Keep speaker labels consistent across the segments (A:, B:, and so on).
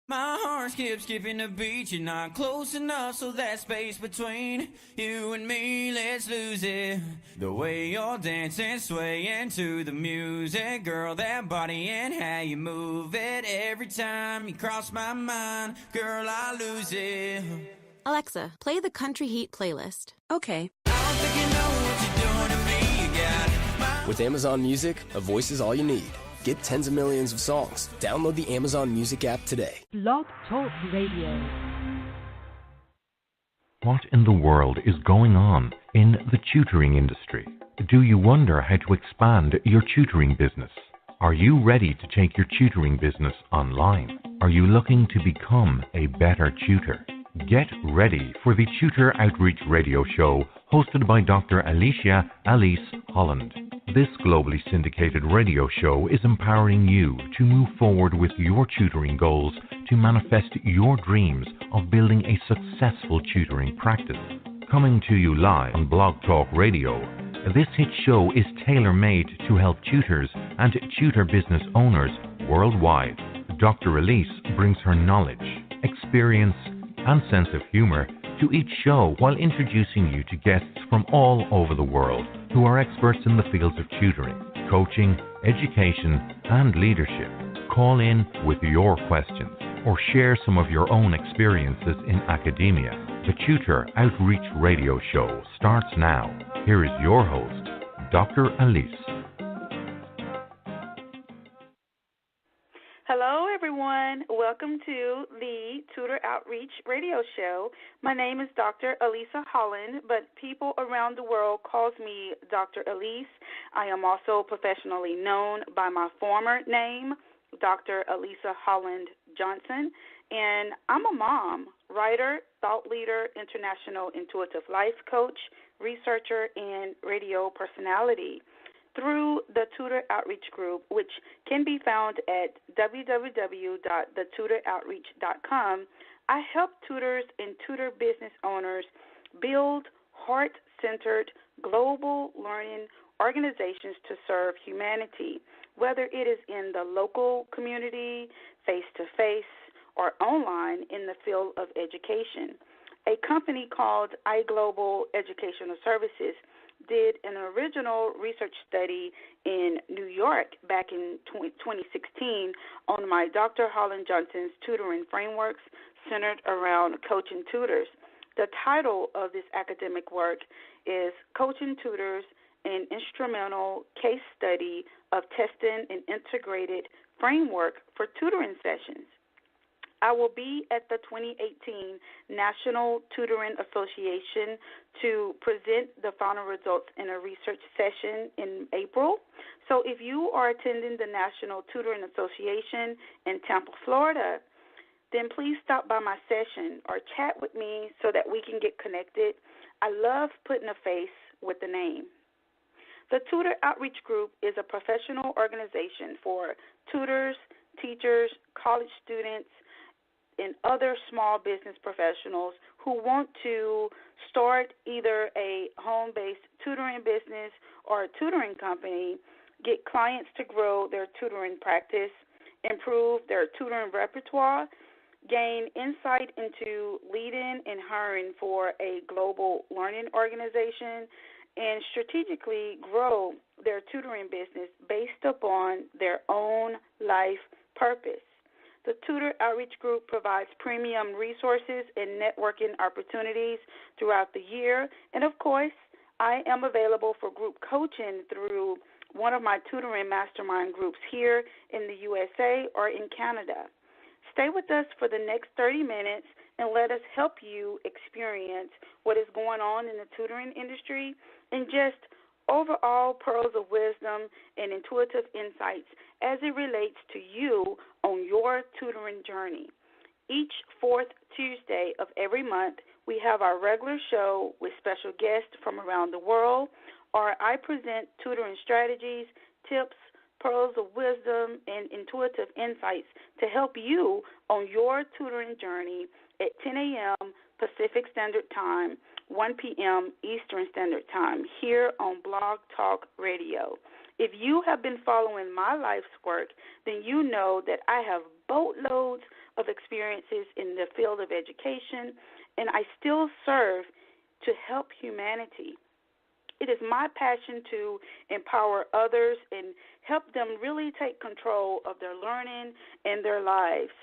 A: My heart skips skipping the beat. You're not close enough, so that space between you and me, let's lose it. The way you're dancing, swaying to the music, girl, that body and how you move it. Every time you cross my mind, girl, I lose it.
B: Alexa, play the Country Heat playlist.
C: Okay.
A: I don't think you know what you're doing to me. You got
D: With Amazon Music, a voice is all you need. Get tens of millions of songs. Download the Amazon Music app today.
E: Blog Talk Radio.
F: What in the world is going on in the tutoring industry? Do you wonder how to expand your tutoring business? Are you ready to take your tutoring business online? Are you looking to become a better tutor? Get ready for the Tutor Outreach Radio Show, hosted by Dr. Alicia Alice Holland. This globally syndicated radio show is empowering you to move forward with your tutoring goals to manifest your dreams of building a successful tutoring practice. Coming to you live on Blog Talk Radio, this hit show is tailor-made to help tutors and tutor business owners worldwide. Dr. Elise brings her knowledge, experience, and sense of humor to each show while introducing you to guests from all over the world who are experts in the fields of tutoring, coaching, education, and leadership. Call in with your questions or share some of your own experiences in academia. The Tutor Outreach Radio Show starts now. Here is your host, Dr. Alice.
G: Hello, everyone. Welcome to the Tutor Outreach Radio Show. My name is Dr. Elisa Holland, but people around the world calls me Dr. Elise. I am also professionally known by my former name, Dr. Elisa Holland-Johnson, and I'm a mom, writer, thought leader, international intuitive life coach, researcher, and radio personality. Through the Tutor Outreach Group, which can be found at www.thetutoroutreach.com, I help tutors and tutor business owners build heart-centered global learning organizations to serve humanity, whether it is in the local community, face-to-face, or online in the field of education. A company called iGlobal Educational Services did an original research study in New York back in 2016 on my Dr. Holland-Johnson's tutoring frameworks centered around coaching tutors. The title of this academic work is Coaching Tutors, an Instrumental Case Study of Testing an Integrated Framework for Tutoring Sessions. I will be at the 2018 National Tutoring Association to present the final results in a research session in April. So if you are attending the National Tutoring Association in Tampa, Florida, then please stop by my session or chat with me so that we can get connected. I love putting a face with the name. The Tutor Outreach Group is a professional organization for tutors, teachers, college students, and other small business professionals who want to start either a home-based tutoring business or a tutoring company, get clients to grow their tutoring practice, improve their tutoring repertoire, gain insight into leading and hiring for a global learning organization, and strategically grow their tutoring business based upon their own life purpose. The Tutor Outreach Group provides premium resources and networking opportunities throughout the year. And, of course, I am available for group coaching through one of my tutoring mastermind groups here in the USA or in Canada. Stay with us for the next 30 minutes and let us help you experience what is going on in the tutoring industry and just overall pearls of wisdom and intuitive insights as it relates to you on your tutoring journey. Each fourth Tuesday of every month, we have our regular show with special guests from around the world, or I present tutoring strategies, tips, pearls of wisdom, and intuitive insights to help you on your tutoring journey at 10 a.m. Pacific Standard Time, 1 p.m. Eastern Standard Time, here on Blog Talk Radio. If you have been following my life's work, then you know that I have boatloads of experiences in the field of education, and I still serve to help humanity. It is my passion to empower others and help them really take control of their learning and their lives.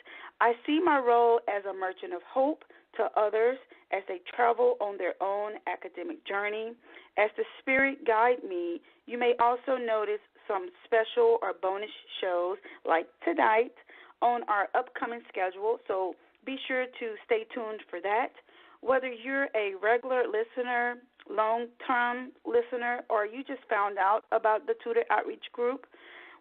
G: I see my role as a merchant of hope to others as they travel on their own academic journey. As the Spirit guide me, you may also notice some special or bonus shows like tonight on our upcoming schedule, so be sure to stay tuned for that. Whether you're a regular listener, long-term listener, or you just found out about the Tutor Outreach Group,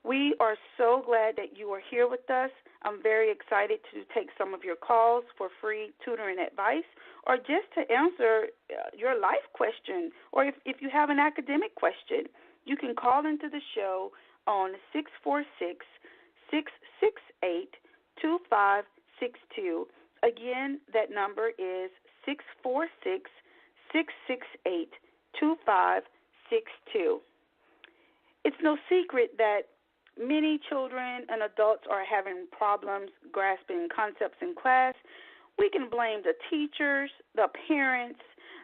G: we are so glad that you are here with us. I'm very excited to take some of your calls for free tutoring advice or just to answer your life question, or if you have an academic question, you can call into the show on 646-668-2562. Again, that number is 646-668-2562. It's no secret that many children and adults are having problems grasping concepts in class. We can blame the teachers, the parents,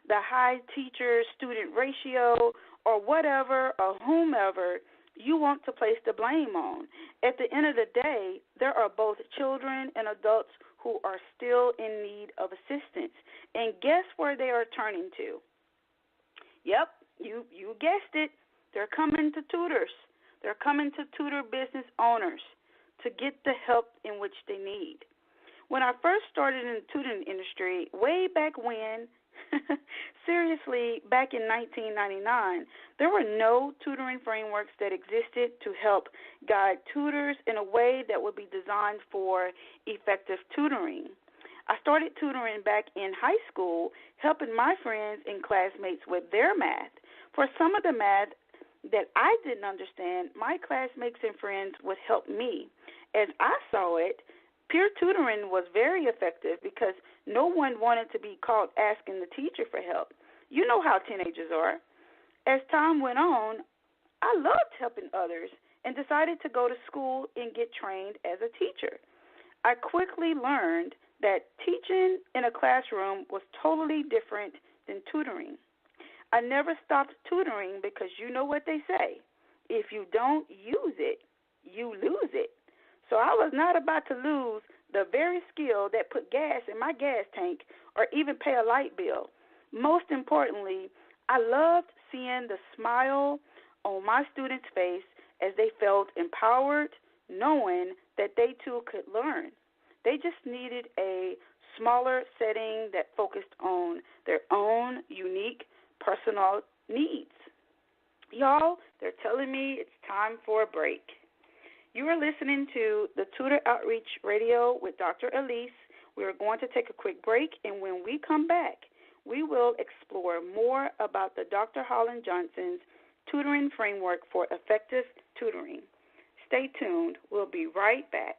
G: the high teacher-student ratio, or whatever or whomever you want to place the blame on. At the end of the day, there are both children and adults who are still in need of assistance. And guess where they are turning to? Yep, you guessed it. They're coming to tutors. They're coming to tutor business owners to get the help in which they need. When I first started in the tutoring industry, way back when, seriously, back in 1999, there were no tutoring frameworks that existed to help guide tutors in a way that would be designed for effective tutoring. I started tutoring back in high school, helping my friends and classmates with their math. For some of the math that I didn't understand, my classmates and friends would help me. As I saw it, peer tutoring was very effective because no one wanted to be caught asking the teacher for help. You know how teenagers are. As time went on, I loved helping others and decided to go to school and get trained as a teacher. I quickly learned that teaching in a classroom was totally different than tutoring. I never stopped tutoring because you know what they say. If you don't use it, you lose it. So I was not about to lose the very skill that put gas in my gas tank or even pay a light bill. Most importantly, I loved seeing the smile on my students' face as they felt empowered, knowing that they too could learn. They just needed a smaller setting that focused on their own unique personal needs. Y'all, they're telling me it's time for a break. You are listening to the Tutor Outreach Radio with Dr. Elise. We are going to take a quick break, and when we come back, we will explore more about the Dr. Holland-Johnson's tutoring framework for effective tutoring. Stay tuned. We'll be right back.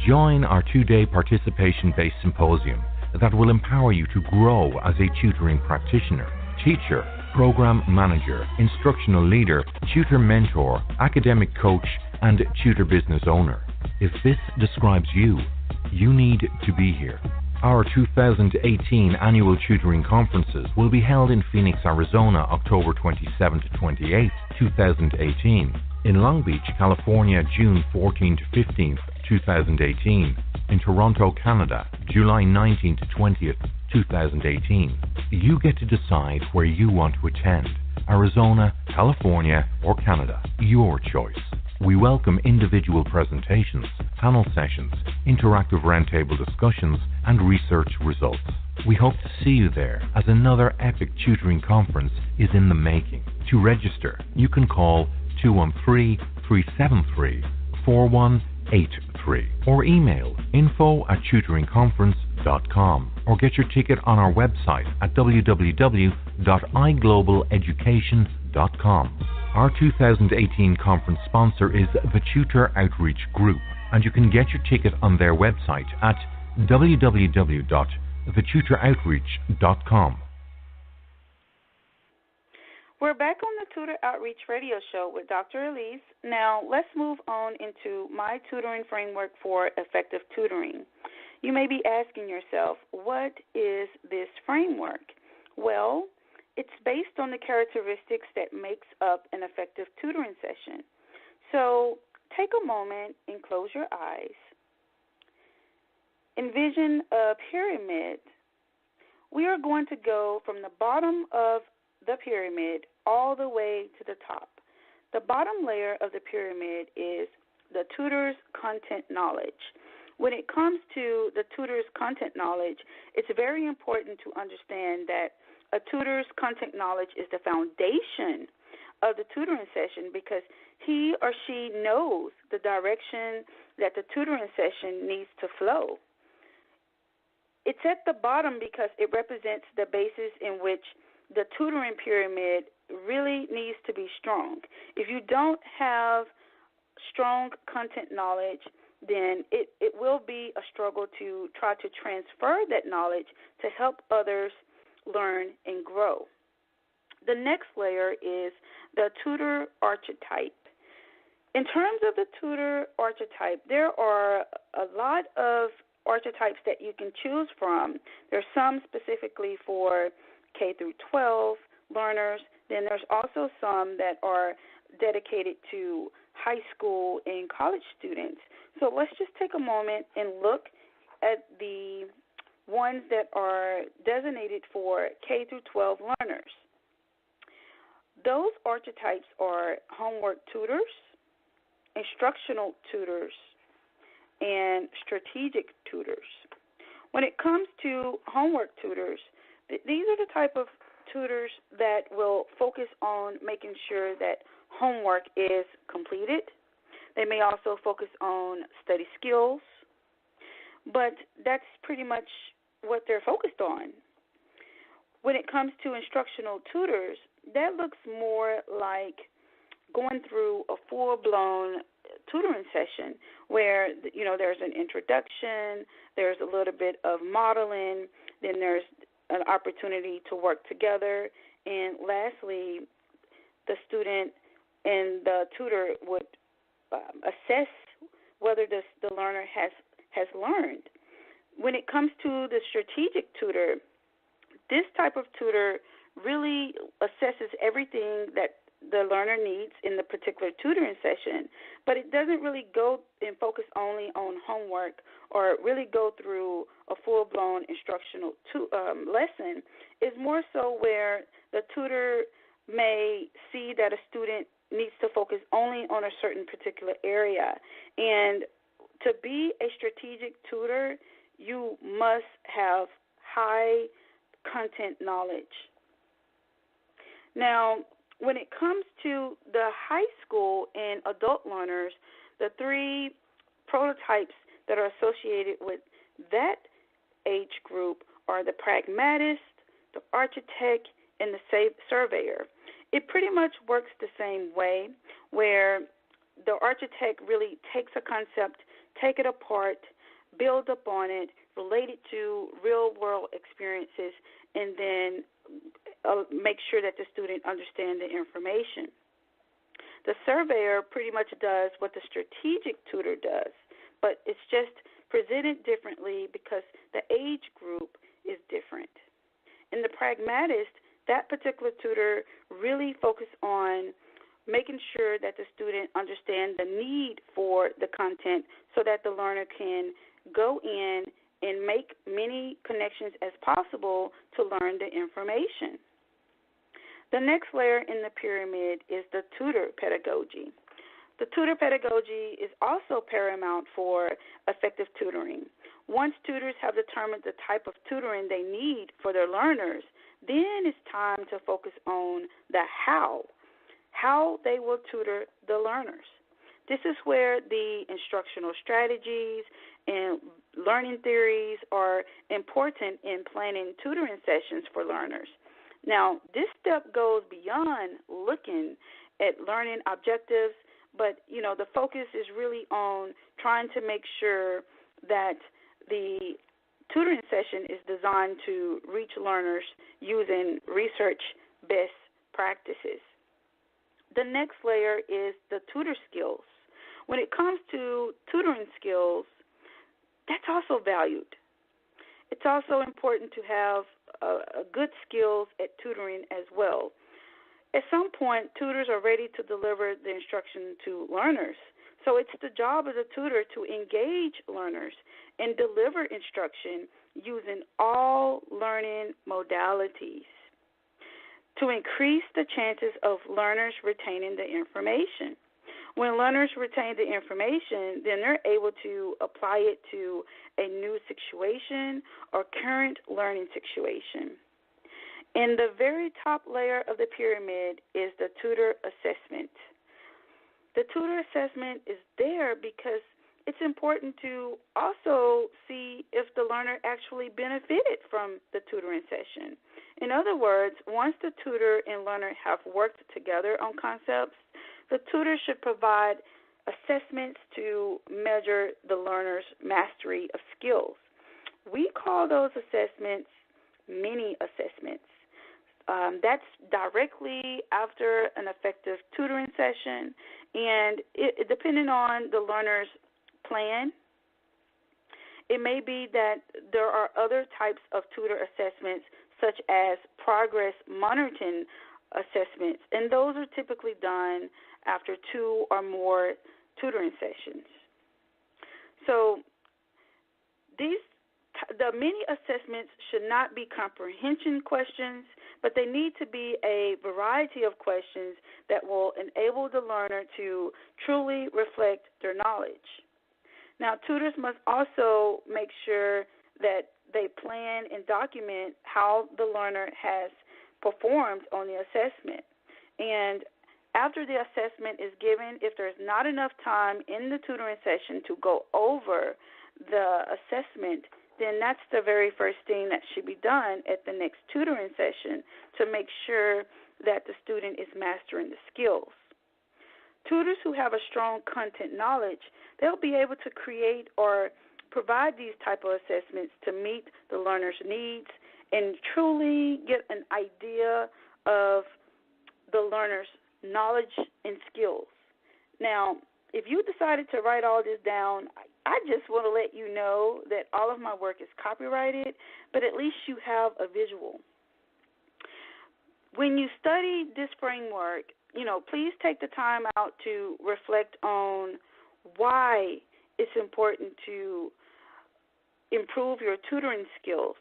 F: Join our 2-day participation-based symposium that will empower you to grow as a tutoring practitioner, teacher, program manager, instructional leader, tutor mentor, academic coach, and tutor business owner. If this describes you, you need to be here. Our 2018 annual tutoring conferences will be held in Phoenix, Arizona, October 27 to 28, 2018. In Long Beach, California, June 14 to 15, 2018. In Toronto, Canada, July 19 to 20th, 2018. You get to decide where you want to attend. Arizona, California, or Canada. Your choice. We welcome individual presentations, panel sessions, interactive roundtable discussions, and research results. We hope to see you there as another epic tutoring conference is in the making. To register, you can call 213-373-4183 or email info@tutoringconference.com or get your ticket on our website at www.iglobaleducation.com. Our 2018 conference sponsor is the Tutor Outreach Group, and you can get your ticket on their website at www.thetutoroutreach.com.
G: We're back on the Tutor Outreach Radio Show with Dr. Elise. Now, let's move on into my tutoring framework for effective tutoring. You may be asking yourself, what is this framework? Well, it's based on the characteristics that makes up an effective tutoring session. So take a moment and close your eyes. Envision a pyramid. We are going to go from the bottom of the pyramid all the way to the top. The bottom layer of the pyramid is the tutor's content knowledge. When it comes to the tutor's content knowledge, it's very important to understand that a tutor's content knowledge is the foundation of the tutoring session because he or she knows the direction that the tutoring session needs to flow. It's at the bottom because it represents the basis in which the tutoring pyramid really needs to be strong. If you don't have strong content knowledge, then it will be a struggle to try to transfer that knowledge to help others learn and grow. The next layer is the tutor archetype. In terms of the tutor archetype, there are a lot of archetypes that you can choose from. There's some specifically for K through 12 learners. Then there's also some that are dedicated to high school and college students. So let's just take a moment and look at the ones that are designated for K through 12 learners. Those archetypes are homework tutors, instructional tutors, and strategic tutors. When it comes to homework tutors, these are the type of tutors that will focus on making sure that homework is completed. They may also focus on study skills, but that's pretty much what they're focused on. When it comes to instructional tutors, that looks more like going through a full-blown tutoring session where, there's an introduction, there's a little bit of modeling, then there's an opportunity to work together, and lastly, the student and the tutor would assess whether the learner has learned. When it comes to the strategic tutor, this type of tutor really assesses everything that the learner needs in the particular tutoring session, but it doesn't really go and focus only on homework or really go through a full-blown instructional lesson. It's more so where the tutor may see that a student needs to focus only on a certain particular area. And to be a strategic tutor, you must have high content knowledge. Now, when it comes to the high school and adult learners, the three prototypes that are associated with that age group are the pragmatist, the architect, and the surveyor. It pretty much works the same way, where the architect really takes a concept, take it apart, build up on it, relate it to real-world experiences, and then make sure that the student understands the information. The surveyor pretty much does what the strategic tutor does, but it's just presented differently because the age group is different. In the pragmatist, that particular tutor really focuses on making sure that the student understands the need for the content so that the learner can go in and make many connections as possible to learn the information. The next layer in the pyramid is the tutor pedagogy. The tutor pedagogy is also paramount for effective tutoring. Once tutors have determined the type of tutoring they need for their learners, then it's time to focus on the how they will tutor the learners. This is where the instructional strategies and learning theories are important in planning tutoring sessions for learners. Now, this step goes beyond looking at learning objectives, but, the focus is really on trying to make sure that the tutoring session is designed to reach learners using research-based practices. The next layer is the tutor skills. When it comes to tutoring skills, that's also valued. It's also important to have good skills at tutoring as well. At some point, tutors are ready to deliver the instruction to learners. So it's the job of the tutor to engage learners and deliver instruction using all learning modalities to increase the chances of learners retaining the information. When learners retain the information, then they're able to apply it to a new situation or current learning situation. In the very top layer of the pyramid is the tutor assessment. The tutor assessment is there because it's important to also see if the learner actually benefited from the tutoring session. In other words, once the tutor and learner have worked together on concepts, the tutor should provide assessments to measure the learner's mastery of skills. We call those assessments mini assessments. That's directly after an effective tutoring session, and depending on the learner's plan, it may be that there are other types of tutor assessments, such as progress monitoring assessments, and those are typically done after 2 or more tutoring sessions. So the mini assessments should not be comprehension questions, but they need to be a variety of questions that will enable the learner to truly reflect their knowledge. Now, tutors must also make sure that they plan and document how the learner has performed on the assessment. And after the assessment is given, if there's not enough time in the tutoring session to go over the assessment, then that's the very first thing that should be done at the next tutoring session to make sure that the student is mastering the skills. Tutors who have a strong content knowledge, they'll be able to create or provide these type of assessments to meet the learner's needs and truly get an idea of the learner's knowledge and skills. Now, if you decided to write all this down, I just want to let you know that all of my work is copyrighted, but at least you have a visual. When you study this framework, please take the time out to reflect on why it's important to improve your tutoring skills.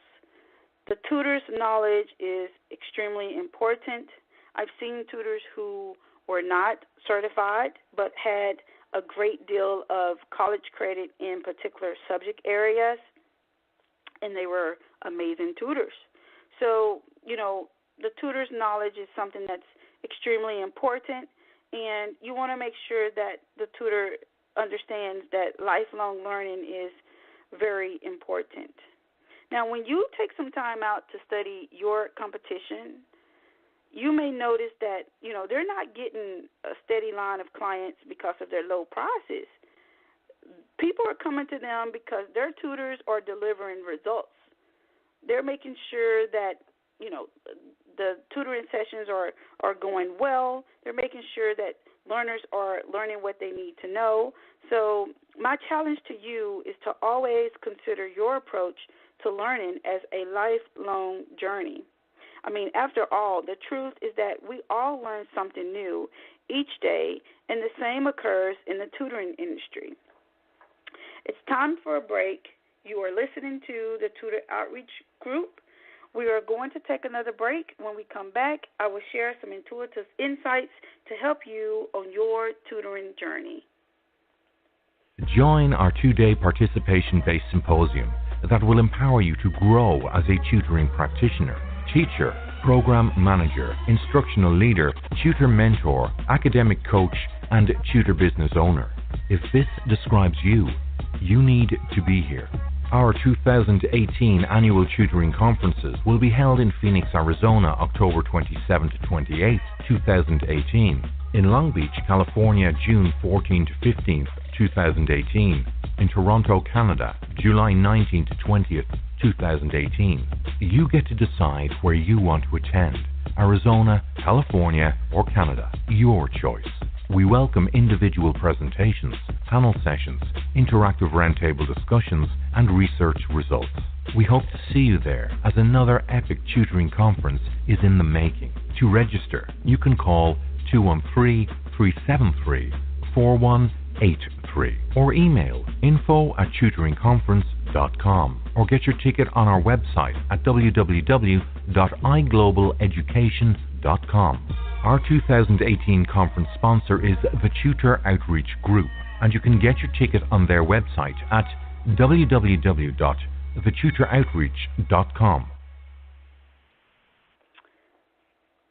G: The tutor's knowledge is extremely important. I've seen tutors who were not certified but had a great deal of college credit in particular subject areas, and they were amazing tutors. So, the tutor's knowledge is something that's extremely important, and you want to make sure that the tutor understands that lifelong learning is very important. Now, when you take some time out to study your competition, you may notice that, they're not getting a steady line of clients because of their low prices. People are coming to them because their tutors are delivering results. They're making sure that, the tutoring sessions are going well. They're making sure that learners are learning what they need to know. So my challenge to you is to always consider your approach to learning as a lifelong journey. After all, the truth is that we all learn something new each day, and the same occurs in the tutoring industry. It's time for a break. You are listening to the Tutor Outreach Group. We are going to take another break. When we come back, I will share some intuitive insights to help you on your tutoring journey.
F: Join our 2-day participation-based symposium that will empower you to grow as a tutoring practitioner, teacher, program manager, instructional leader, tutor mentor, academic coach, and tutor business owner. If this describes you, you need to be here. Our 2018 annual tutoring conferences will be held in Phoenix, Arizona, October 27 to 28, 2018. In Long Beach, California, June 14 to 15, 2018. In Toronto, Canada, July 19 to 20th, 2018. You get to decide where you want to attend. Arizona, California, or Canada. Your choice. We welcome individual presentations, panel sessions, interactive roundtable discussions, and research results. We hope to see you there as another epic tutoring conference is in the making. To register, you can call 213-373-4183 or email info@tutoringconference.com or get your ticket on our website at www.iglobaleducation.com. Our 2018 conference sponsor is the Tutor Outreach Group, and you can get your ticket on their website at www.thetutoroutreach.com.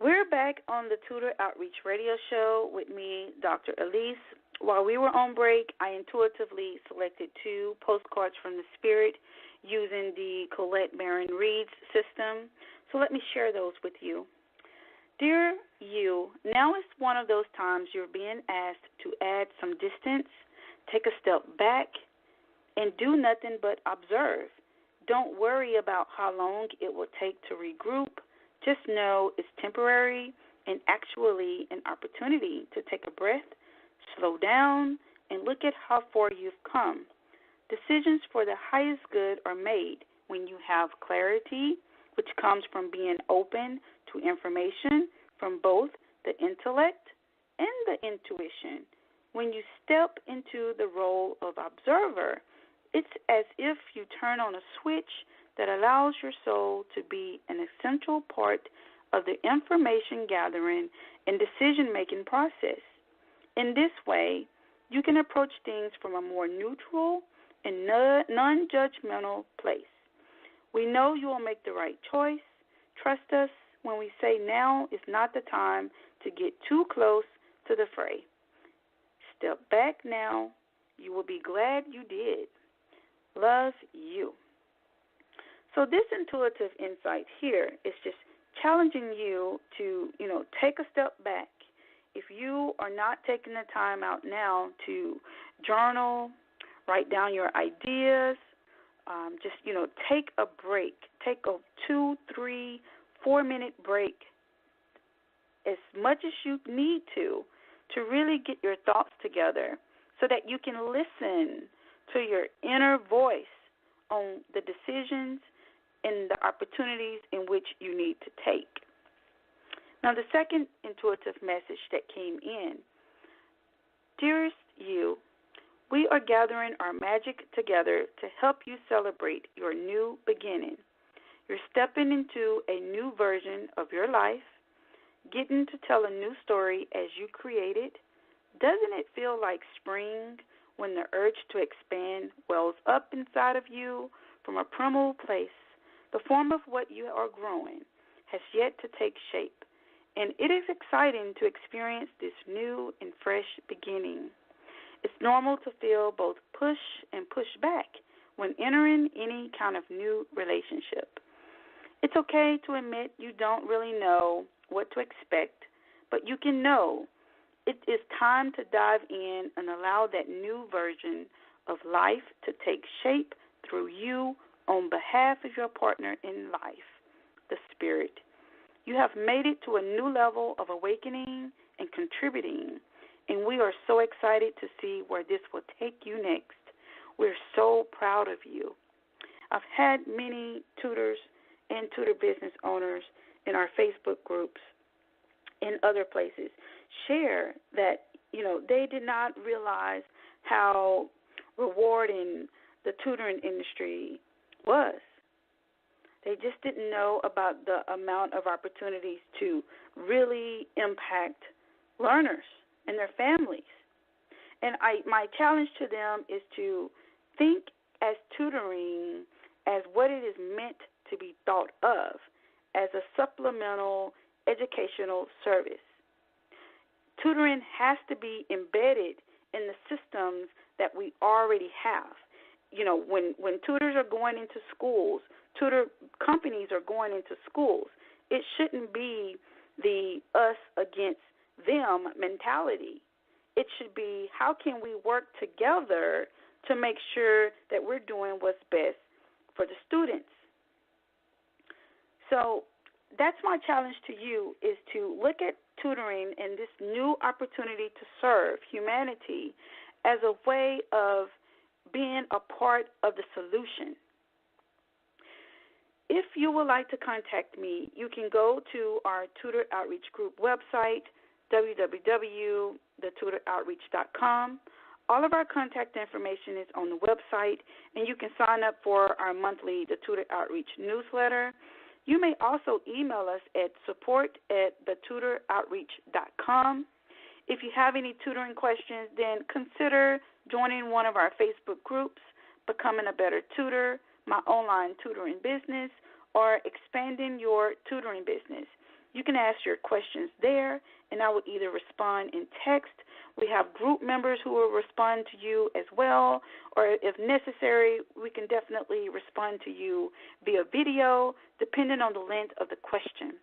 G: We're back on the Tutor Outreach Radio Show with me, Dr. Elise. While we were on break, I intuitively selected 2 postcards from the Spirit using the Colette Baron Reed's system. So let me share those with you. Dear you, now is one of those times you're being asked to add some distance, take a step back, and do nothing but observe. Don't worry about how long it will take to regroup. Just know it's temporary and actually an opportunity to take a breath, slow down, and look at how far you've come. Decisions for the highest good are made when you have clarity, which comes from being open to information from both the intellect and the intuition. When you step into the role of observer, it's as if you turn on a switch that allows your soul to be an essential part of the information gathering and decision-making process. In this way, you can approach things from a more neutral and non-judgmental place. We know you will make the right choice. Trust us when we say now is not the time to get too close to the fray. Step back now. You will be glad you did. Love, you. So this intuitive insight here is just challenging you to, take a step back. If you are not taking the time out now to journal, write down your ideas, take a break. Take a 2, 3, 4-minute break, as much as you need to really get your thoughts together so that you can listen to your inner voice on the decisions and the opportunities in which you need to take. Now, the second intuitive message that came in, dearest you, we are gathering our magic together to help you celebrate your new beginning. You're stepping into a new version of your life, getting to tell a new story as you create it. Doesn't it feel like spring when the urge to expand wells up inside of you from a primal place? The form of what you are growing has yet to take shape, and it is exciting to experience this new and fresh beginning. It's normal to feel both push and push back when entering any kind of new relationship. It's okay to admit you don't really know what to expect, but you can know it is time to dive in and allow that new version of life to take shape through you on behalf of your partner in life, the Spirit. You have made it to a new level of awakening and contributing, and we are so excited to see where this will take you next. We're so proud of you. I've had many tutors and tutor business owners in our Facebook groups and other places share that, they did not realize how rewarding the tutoring industry was. They just didn't know about the amount of opportunities to really impact learners and their families. And my challenge to them is to think as tutoring as what it is meant to be thought of, as a supplemental educational service. Tutoring has to be embedded in the systems that we already have. When tutors are going into schools, tutor companies are going into schools, it shouldn't be the us against them mentality. It should be, how can we work together to make sure that we're doing what's best for the students? So that's my challenge to you, is to look at tutoring and this new opportunity to serve humanity as a way of being a part of the solution. If you would like to contact me, you can go to our Tutor Outreach Group website, www.thetutoroutrreach.com. All of our contact information is on the website, and you can sign up for our monthly The Tutor Outreach newsletter. You may also email us at support@thetutoroutrreach.com. If you have any tutoring questions, then consider joining one of our Facebook groups, Becoming a Better Tutor, My Online Tutoring Business, or Expanding Your Tutoring Business. You can ask your questions there, and I will either respond in text. We have group members who will respond to you as well, or if necessary, we can definitely respond to you via video, depending on the length of the question.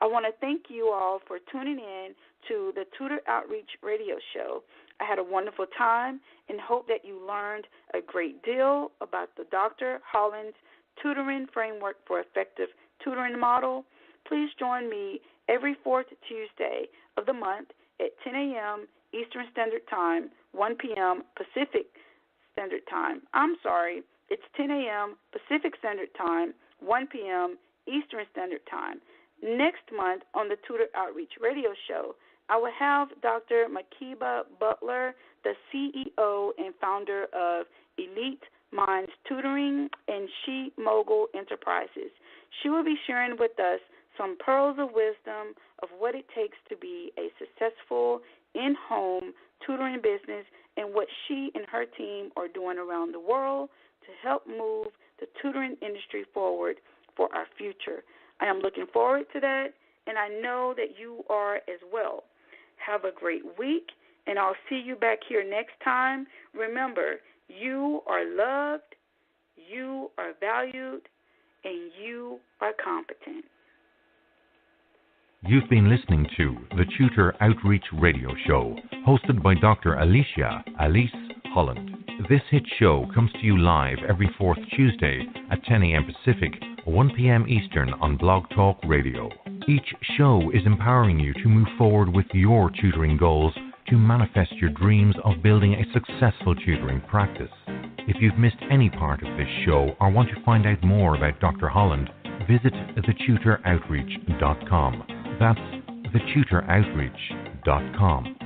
G: I want to thank you all for tuning in to the Tutor Outreach Radio Show. I had a wonderful time and hope that you learned a great deal about the Dr. Holland's Tutoring Framework for Effective Tutoring Model. Please join me every fourth Tuesday of the month at 10 a.m. Eastern Standard Time, 1 p.m. Pacific Standard Time. It's 10 a.m. Pacific Standard Time, 1 p.m. Eastern Standard Time. Next month on the Tutor Outreach Radio Show, I will have Dr. Makiba Butler, the CEO and founder of Elite Minds Tutoring and She Mogul Enterprises. She will be sharing with us some pearls of wisdom of what it takes to be a successful in-home tutoring business and what she and her team are doing around the world to help move the tutoring industry forward for our future. I am looking forward to that, and I know that you are as well. Have a great week, and I'll see you back here next time. Remember, you are loved, you are valued, and you are competent.
F: You've been listening to the Tutor Outreach Radio Show, hosted by Dr. Alicia Alice Holland. This hit show comes to you live every fourth Tuesday at 10 a.m. Pacific, 1 p.m. Eastern on Blog Talk Radio. Each show is empowering you to move forward with your tutoring goals to manifest your dreams of building a successful tutoring practice. If you've missed any part of this show or want to find out more about Dr. Holland, visit thetutoroutrreach.com. That's thetutoroutrreach.com.